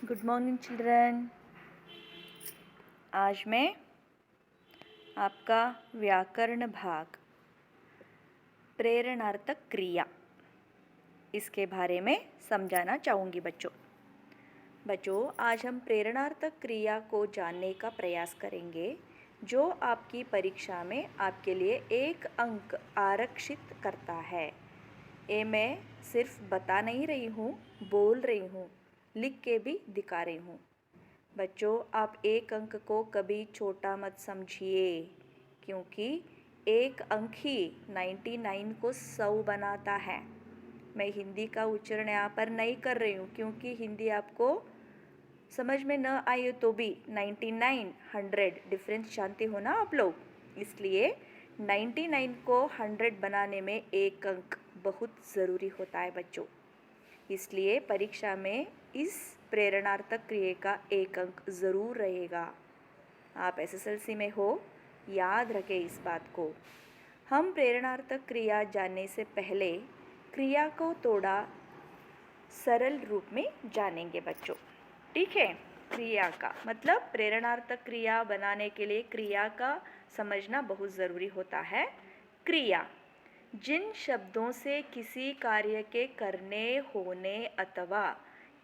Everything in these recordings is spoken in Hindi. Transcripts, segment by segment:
Good morning children. आज मैं आपका व्याकरण भाग प्रेरणार्थक क्रिया इसके बारे में समझाना चाहूँगी बच्चों आज हम प्रेरणार्थक क्रिया को जानने का प्रयास करेंगे जो आपकी परीक्षा में आपके लिए 1 अंक आरक्षित करता है। ये मैं सिर्फ बता नहीं रही हूँ, बोल रही हूँ, लिख के भी दिखा रही हूँ। बच्चों आप 1 अंक को कभी छोटा मत समझिए, क्योंकि 1 अंक ही 99 को 100 बनाता है। मैं हिंदी का उच्चारण यहाँ पर नहीं कर रही हूँ, क्योंकि हिंदी आपको समझ में न आए तो भी 99 100 डिफरेंस जानते हो ना आप लोग, इसलिए 99 को 100 बनाने में 1 अंक बहुत ज़रूरी होता है बच्चों। इसलिए परीक्षा में इस प्रेरणार्थक क्रिया का 1 अंक ज़रूर रहेगा। आप एसएसएलसी में हो, याद रखें इस बात को। हम प्रेरणार्थक क्रिया जानने से पहले क्रिया को थोड़ा सरल रूप में जानेंगे बच्चों, ठीक है। क्रिया का मतलब प्रेरणार्थक क्रिया बनाने के लिए क्रिया का समझना बहुत ज़रूरी होता है। क्रिया जिन शब्दों से किसी कार्य के करने, होने अथवा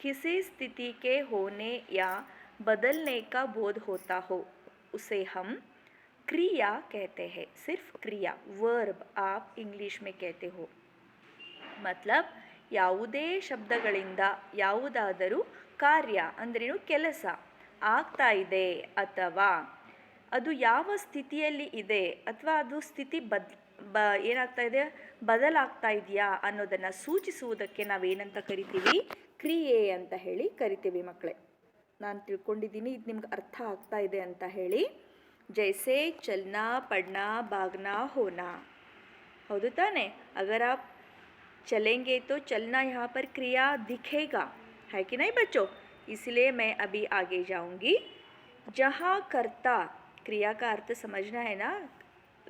किसी स्थिति के होने या बदलने का बोध होता हो उसे हम क्रिया कहते हैं। सिर्फ क्रिया, वर्ब आप इंग्लिश में कहते हो। मतलब ಯಾವುದೇ ಶಬ್ದಗಳಿಂದ ಯಾವುದಾದರೂ ಕಾರ್ಯ ಅಂದ್ರೇನು ಕೆಲಸ ಆಗ್ತಾ ಇದೆ ಅಥವಾ ಅದು ಯಾವ ಸ್ಥಿತಿಯಲ್ಲಿ ಇದೆ ಅಥವಾ ಅದು ಸ್ಥಿತಿ ಏನಾಗ್ತಾ ಇದೆ, ಬದಲಾಗ್ತಾ ಇದೆಯಾ ಅನ್ನೋದನ್ನು ಸೂಚಿಸುವುದಕ್ಕೆ ನಾವೇನಂತ ಕರಿತೀವಿ, ಕ್ರಿಯೆ ಅಂತ ಹೇಳಿ ಕರಿತೀವಿ ಮಕ್ಕಳೇ। ನಾನು ತಿಳ್ಕೊಂಡಿದ್ದೀನಿ ಇದು ನಿಮ್ಗೆ ಅರ್ಥ ಆಗ್ತಾ ಇದೆ ಅಂತ ಹೇಳಿ। ಜೈಸೆ ಚಲನಾ, ಪಡ್ನಾ, ಭಾಗ್ನಾ, ಹೋನಾ, ಹೌದು ತಾನೆ। अगर आप चलेंगे तो चलना यहाँ पर क्रिया दिखेगा, है कि नहीं बच्चों। इसलिए मैं अभी आगे जाऊंगी। जहाँ कर्ता, क्रिया का अर्थ समझना है ना,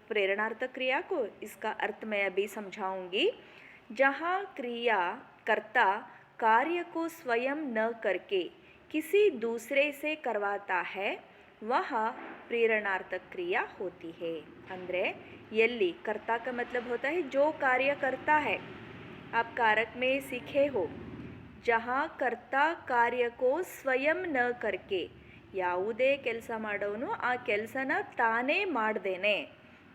प्रेरणार्थक क्रिया को, इसका अर्थ मैं अभी समझाऊंगी। जहाँ क्रिया कर्ता कार्य को स्वयं न करके किसी दूसरे से करवाता है वह प्रेरणार्थक क्रिया होती है। ಅಂದರೆ ಎಲ್ಲಿ कर्ता का मतलब होता है जो कार्य करता है। आप कारक में सीखे हो, जहाँ कर्ता कार्य को स्वयं न करके, ಯಾವುದೇ ಕೆಲಸ ಮಾಡೋನು ಆ ಕೆಲಸನ ತಾನೇ ಮಾಡ್ದೇನೆ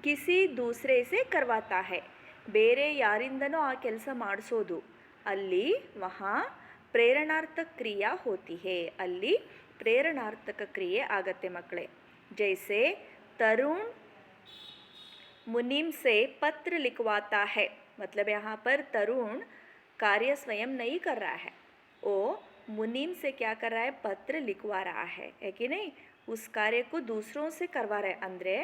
ಕಿಸಿ ದೂಸರೆ ಸೆ ಕರ್ವಾತಾ है, ಬೇರೆ ಯಾರಿಂದನೋ ಆ ಕೆಲಸ ಮಾಡಿಸೋದು, ಅಲ್ಲಿ ವಹಾ ಪ್ರೇರಣಾರ್ಥಕ ಕ್ರಿಯಾ ಹೋತಿ है, ಅಲ್ಲಿ ಪ್ರೇರಣಾರ್ಥಕ ಕ್ರಿಯೆ ಆಗತ್ತೆ ಮಕ್ಕಳೇ। जैसे तरुण मुनीम से पत्र लिखवाता है, मतलब यहाँ पर तरुण कार्य स्वयं नहीं कर रहा है, वो मुनीम से क्या कर रहा है, पत्र लिखवा रहा है कि नहीं, उस कार्य को दूसरों से करवा रहा है। ಅಂದರೆ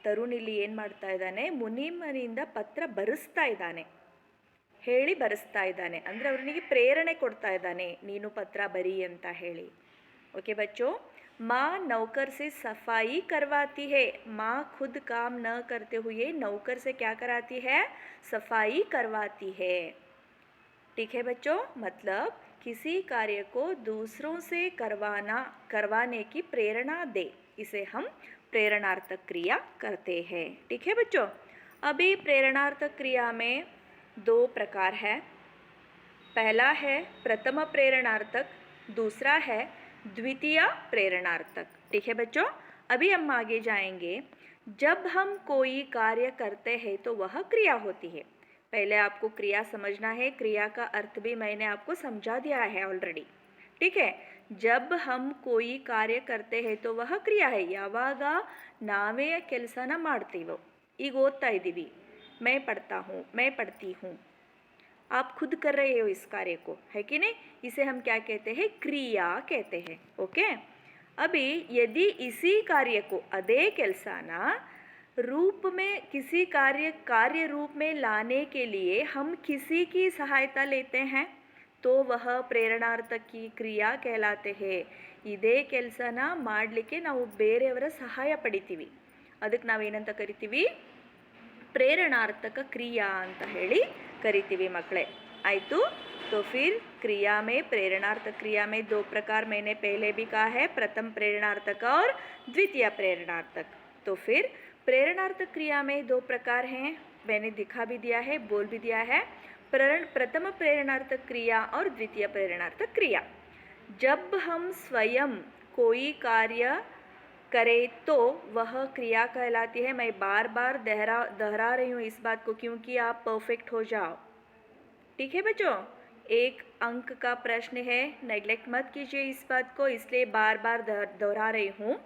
ತರುಣ್ ಇಲ್ಲಿ ಏನು ಮಾಡ್ತಾ ಇದ್ದಾನೆ, ಮುನಿಮನಿಂದ ಪತ್ರ ಬರೆಸ್ತಾ ಇದ್ದಾನೆ, ಹೇಳಿ ಬರೆಸ್ತಾ ಇದ್ದಾನೆ, ಅಂದರೆ ಅವನಿಗೆ ಪ್ರೇರಣೆ ಕೊಡ್ತಾ ಇದ್ದಾನೆ, ನೀನು ಪತ್ರ ಬರಿ ಅಂತ ಹೇಳಿ। ओके बच्चों, माँ नौकर से सफाई करवाती है, माँ खुद काम न करते हुए नौकर से क्या कराती है, सफाई करवाती है, ठीक है बच्चों। मतलब किसी कार्य को दूसरों से करवाने की प्रेरणा दे, इसे हम प्रेरणार्थक क्रिया करते हैं, ठीक है बच्चों। अभी प्रेरणार्थक क्रिया में 2 प्रकार है। पहला है प्रथम प्रेरणार्थक, दूसरा है द्वितीय प्रेरणार्थक, ठीक है बच्चों। अभी हम आगे जाएंगे। जब हम कोई कार्य करते हैं तो वह क्रिया होती है। पहले आपको क्रिया समझना है, क्रिया का अर्थ भी मैंने आपको समझा दिया है ऑलरेडी, ठीक है। जब हम कोई कार्य करते हैं तो वह क्रिया है, ಯಾವಾಗ ನಾವೇ ಕೆಲಸನ ಮಾಡ್ತೀವೋ, ಈಗ ಓದ್ತಾ ಇದ್ದೀವಿ, मैं पढ़ता हूँ, मैं पढ़ती हूँ, आप खुद कर रहे हो इस कार्य को, है कि नहीं, इसे हम क्या कहते हैं, क्रिया कहते हैं, ओके। अभी यदि इसी कार्य को, अदे ಕೆಲಸನ रूप में किसी कार्य रूप में लाने के लिए हम किसी की सहायता लेते हैं तो वह प्रेरणार्थक की क्रिया कहलाते हैं। ಇದೇ ಕೆಲಸನ ಮಾಡಲಿಕ್ಕೆ ನಾವು ಬೇರೆಯವರ ಸಹಾಯ ಪಡಿತೀವಿ, ಅದಕ್ಕೆ ನಾವೇನಂತ ಕರಿತೀವಿ, ಪ್ರೇರಣಾರ್ಥಕ ಕ್ರಿಯಾ ಅಂತ ಹೇಳಿ ಕರಿತೀವಿ ಮಕ್ಕಳೇ। आयतु। तो फिर क्रिया में, प्रेरणार्थक क्रिया में दो प्रकार मैंने पहले भी कहा है, प्रथम प्रेरणार्थक और द्वितीय प्रेरणार्थक। तो फिर प्रेरणार्थक क्रिया में दो प्रकार हैं, मैंने दिखा भी दिया है, बोल भी दिया है। प्रथम प्रेरणार्थक क्रिया और द्वितीय प्रेरणार्थक क्रिया। जब हम स्वयं कोई कार्य करें तो वह क्रिया कहलाती है। मैं बार बार दोहरा रही हूँ इस बात को क्योंकि आप परफेक्ट हो जाओ। ठीक है बच्चों, एक अंक का प्रश्न है, नेग्लेक्ट मत कीजिए इस बात को, इसलिए बार बार दोहरा रही हूँ।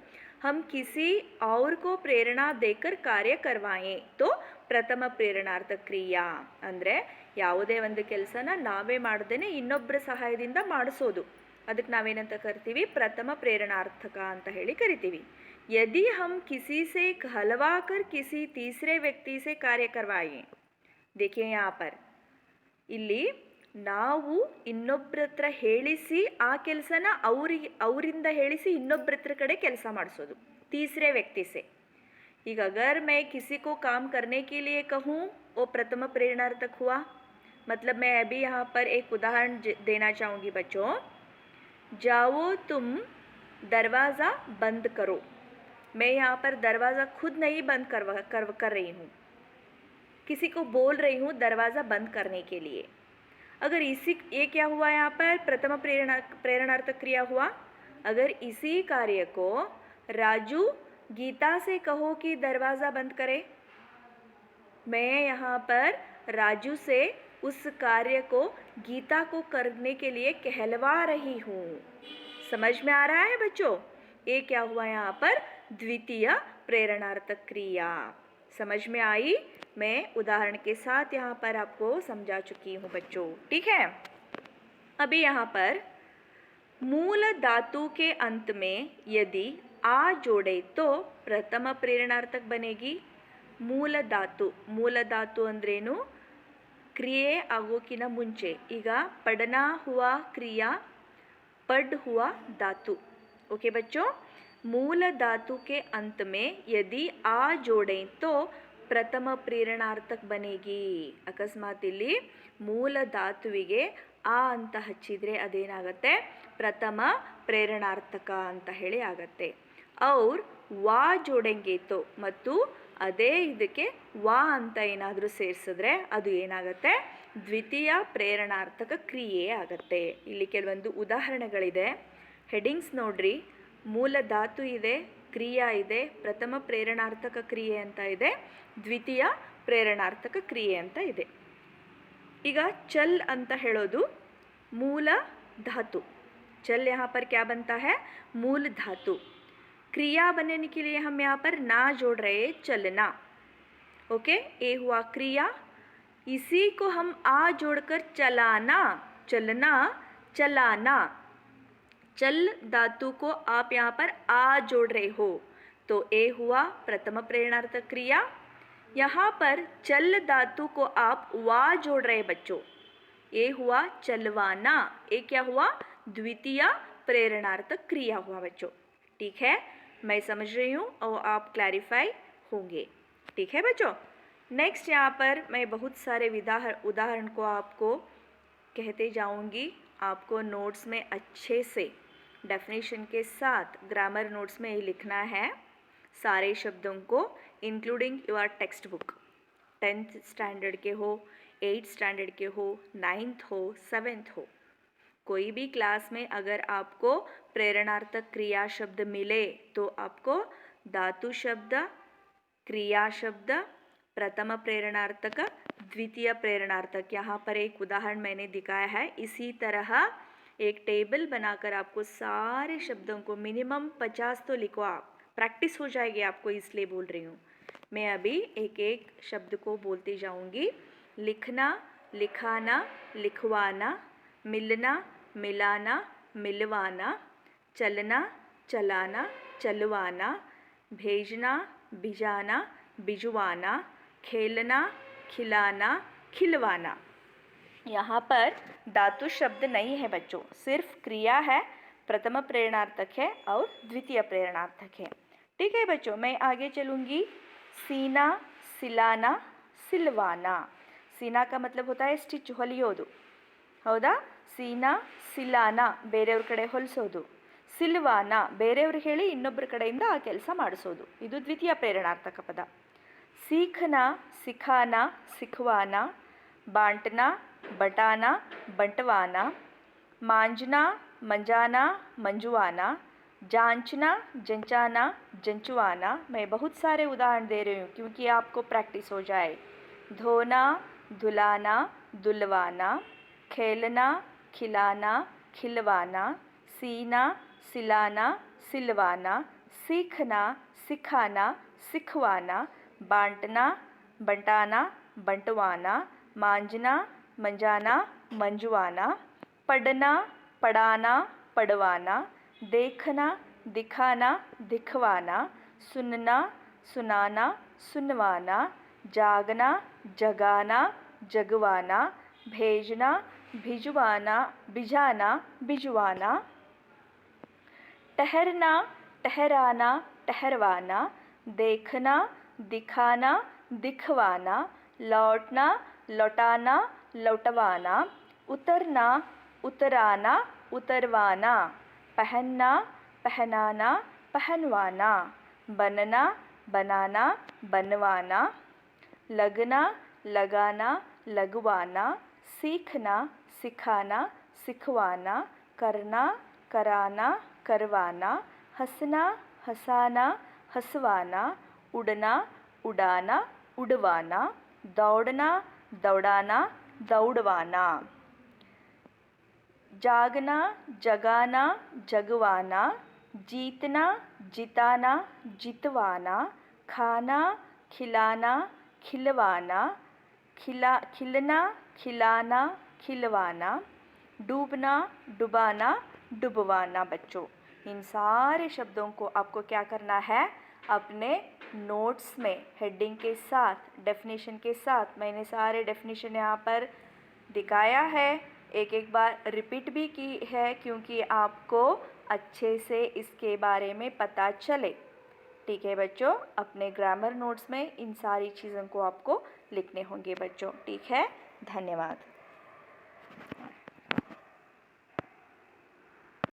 हम किसी और को प्रेरणा देकर कार्य करवाएं तो ಪ್ರಥಮ ಪ್ರೇರಣಾರ್ಥಕ ಕ್ರಿಯಾ ಅಂದರೆ ಯಾವುದೇ ಒಂದು ಕೆಲಸನ ನಾವೇ ಮಾಡದೇನೆ ಇನ್ನೊಬ್ಬರ ಸಹಾಯದಿಂದ ಮಾಡಿಸೋದು, ಅದಕ್ಕೆ ನಾವೇನಂತ ಕರಿತೀವಿ, ಪ್ರಥಮ ಪ್ರೇರಣಾರ್ಥಕ ಅಂತ ಹೇಳಿ ಕರಿತೀವಿ। यदि हम किसी से कहलवा कर किसी तीसरे व्यक्ति से कार्य करवाएं, देखिए यहाँ पर ಇಲ್ಲಿ ನಾವು ಇನ್ನೊಬ್ಬರ ಹತ್ರ ಹೇಳಿಸಿ ಆ ಕೆಲಸನ ಅವರಿಂದ ಹೇಳಿಸಿ ಇನ್ನೊಬ್ಬರ ಹತ್ರ ಕಡೆ ಕೆಲಸ ಮಾಡಿಸೋದು, तीसरे व्यक्ति से। ಈಗ अगर मैं किसी को काम करने के लिए कहूँ वो प्रथम प्रेरणार्थक हुआ। मतलब मैं अभी यहाँ पर एक उदाहरण देना चाहूँगी बच्चों। जाओ तुम दरवाज़ा बंद करो। मैं यहाँ पर दरवाज़ा खुद नहीं बंद कर रही हूँ, किसी को बोल रही हूँ दरवाज़ा बंद करने के लिए। अगर ये क्या हुआ, यहाँ पर प्रथम प्रेरणार्थक क्रिया हुआ। अगर इसी कार्य को राजू गीता से कहो कि दरवाज़ा बंद करे, मैं यहाँ पर राजू से उस कार्य को गीता को करने के लिए कहलवा रही हूँ। समझ में आ रहा है बच्चों? ये क्या हुआ यहाँ पर, द्वितीय प्रेरणार्थक क्रिया। समझ में आई? मैं उदाहरण के साथ यहाँ पर आपको समझा चुकी हूँ बच्चों। ठीक है, अभी यहाँ पर मूल धातु के अंत में यदि आ जोड़े तो प्रथम प्रेरणार्थक बनेगी। ಮೂಲ ಧಾತು ಅಂದ್ರೇನು, ಕ್ರಿಯೆ ಆಗೋಕಿನ ಮುಂಚೆ। ಈಗ पढ़ना हुआ क्रिया, पढ़ हुआ धातु। ओके बच्चों, मूल धातु के अंत में यदि आ जोड़ें तो ಪ್ರಥಮ ಪ್ರೇರಣಾರ್ಥಕ ಬನೆಗಿ। ಅಕಸ್ಮಾತ್ ಇಲ್ಲಿ ಮೂಲ ಧಾತುವಿಗೆ ಆ ಅಂತ ಹಚ್ಚಿದರೆ ಅದೇನಾಗುತ್ತೆ, ಪ್ರಥಮ ಪ್ರೇರಣಾರ್ಥಕ ಅಂತ ಹೇಳಿ ಆಗತ್ತೆ। ಔರ್ ವಾ ಜೋಡೆಂಗೆ ತೋ, ಮತ್ತು ಅದೇ ಇದಕ್ಕೆ ವಾ ಅಂತ ಏನಾದರೂ ಸೇರಿಸಿದ್ರೆ ಅದು ಏನಾಗುತ್ತೆ, ದ್ವಿತೀಯ ಪ್ರೇರಣಾರ್ಥಕ ಕ್ರಿಯೆ ಆಗತ್ತೆ। ಇಲ್ಲಿ ಕೆಲವೊಂದು ಉದಾಹರಣೆಗಳಿದೆ, ಹೆಡಿಂಗ್ಸ್ ನೋಡ್ರಿ। ಮೂಲ ಧಾತು ಇದೆ, ಕ್ರಿಯಾ ಇದೆ, ಪ್ರಥಮ ಪ್ರೇರಣಾರ್ಥಕ ಕ್ರಿಯೆ ಅಂತ ಇದೆ, ದ್ವಿತೀಯ ಪ್ರೇರಣಾರ್ಥಕ ಕ್ರಿಯೆ ಅಂತ ಇದೆ। ಈಗ ಚಲ್ ಅಂತ ಹೇಳೋದು ಮೂಲ धातु। चल यहाँ पर क्या बनता है, मूल धातु। क्रिया बनने के लिए हम यहाँ पर ना जोड़ रहे, चलना। ओके, ये हुआ क्रिया। इसी को हम आ जोड़कर चलाना, चलना, चलाना। चल धातु को आप यहाँ पर आ जोड़ रहे हो तो ये हुआ प्रथम प्रेरणार्थक क्रिया। यहाँ पर चल धातु को आप वा जोड़ रहे बच्चों, ये हुआ चलवाना। ये क्या हुआ, द्वितीय प्रेरणार्थक क्रिया हुआ बच्चों। ठीक है, मैं समझ रही हूँ और आप क्लैरिफाई होंगे। ठीक है बच्चों, नेक्स्ट यहाँ पर मैं बहुत सारे उदाहरण को आपको कहते जाऊँगी। आपको नोट्स में अच्छे से डेफिनेशन के साथ ग्रामर नोट्स में ही लिखना है सारे शब्दों को, including your text book. 10th standard के हो, 8th स्टैंडर्ड के हो, 9th हो, 7th हो, कोई भी क्लास में अगर आपको प्रेरणार्थक क्रिया शब्द मिले तो आपको धातु शब्द, क्रिया शब्द, प्रथम प्रेरणार्थक, द्वितीय प्रेरणार्थक, यहाँ पर एक उदाहरण मैंने दिखाया है। इसी तरह एक टेबल बनाकर आपको सारे शब्दों को मिनिमम 50 तो लिखो, आप प्रैक्टिस हो जाएगी आपको, इसलिए बोल रही हूँ। मैं अभी एक एक शब्द को बोलती जाऊँगी। लिखना, लिखाना, लिखवाना, मिलना, मिलाना, मिलवाना, चलना, चलाना, चलवाना, भेजना, भिजाना, भिजवाना, खेलना, खिलाना, खिलवाना। यहाँ पर धातु शब्द नहीं है बच्चों, सिर्फ क्रिया है, प्रथम प्रेरणार्थक है और द्वितीय प्रेरणार्थक है। ठीक है बच्चों, मैं आगे चलूँगी। सीना, सिलाना, सिलवाना। सीना का मतलब होता है स्टिच, ಹೊಲಿಯೋದು। ಹೌದಾ? ಸೀನಾ ಸಿಲಾನ ಬೇರೆಯವ್ರ ಕಡೆ ಹೊಲಿಸೋದು, ಸಿಲ್ವಾನ ಬೇರೆಯವ್ರಿಗೆ ಹೇಳಿ ಇನ್ನೊಬ್ಬರ ಕಡೆಯಿಂದ ಆ ಕೆಲಸ ಮಾಡಿಸೋದು. ಇದು ದ್ವಿತೀಯ ಪ್ರೇರಣಾರ್ಥಕ ಪದ. सीखना सिखाना सिखवाना, बांटना बटाना बंटवाना, मांजना मंजाना मंजवाना, जांचना जंचाना जंचवाना. मैं बहुत सारे उदाहरण दे रही हूँ क्योंकि आपको प्रैक्टिस हो जाए. धोना धुलाना धुलवाना, खेलना खिलाना खिलवाना, सीना सिलाना सिलवाना, सीखना सिखाना सिखवाना, बांटना बंटाना बंटवाना, मांजना मंजाना मंजवाना, पढ़ना पढ़ाना पढ़वाना, देखना दिखाना दिखवाना, सुनना सुनाना सुनवाना, जागना जगाना जगवाना, भेजना भिजवाना भिजाना भिजवाना, ठहरना ठहराना ठहरवाना, देखना दिखाना दिखवाना, लौटना लौटाना लौटवाना, उतरना उतराना उतरवाना, पहनना पहनाना पहनवाना, बनना बनाना बनवाना, लगना लगाना लगवाना, सीखना सिखाना सिखवाना, करना कराना करवाना, हंसना हंसाना हंसवाना, उड़ना उड़ाना उड़वाना, दौड़ना दौड़ाना दौड़वाना, जागना जगाना जगवाना, जीतना जिताना जितवाना, खाना खिलाना खिलवाना, खिलना खिलाना खिलवाना, डूबना डुबाना डुबवाना. बच्चों, इन सारे शब्दों को आपको क्या करना है? अपने नोट्स में हेडिंग के साथ, डेफिनेशन के साथ, मैंने सारे डेफिनेशन यहाँ पर दिखाया है, एक एक बार रिपीट भी की है क्योंकि आपको अच्छे से इसके बारे में पता चले. ठीक है बच्चों, अपने ग्रामर नोट्स में इन सारी चीज़ों को आपको लिखने होंगे बच्चों. ठीक है, धन्यवाद.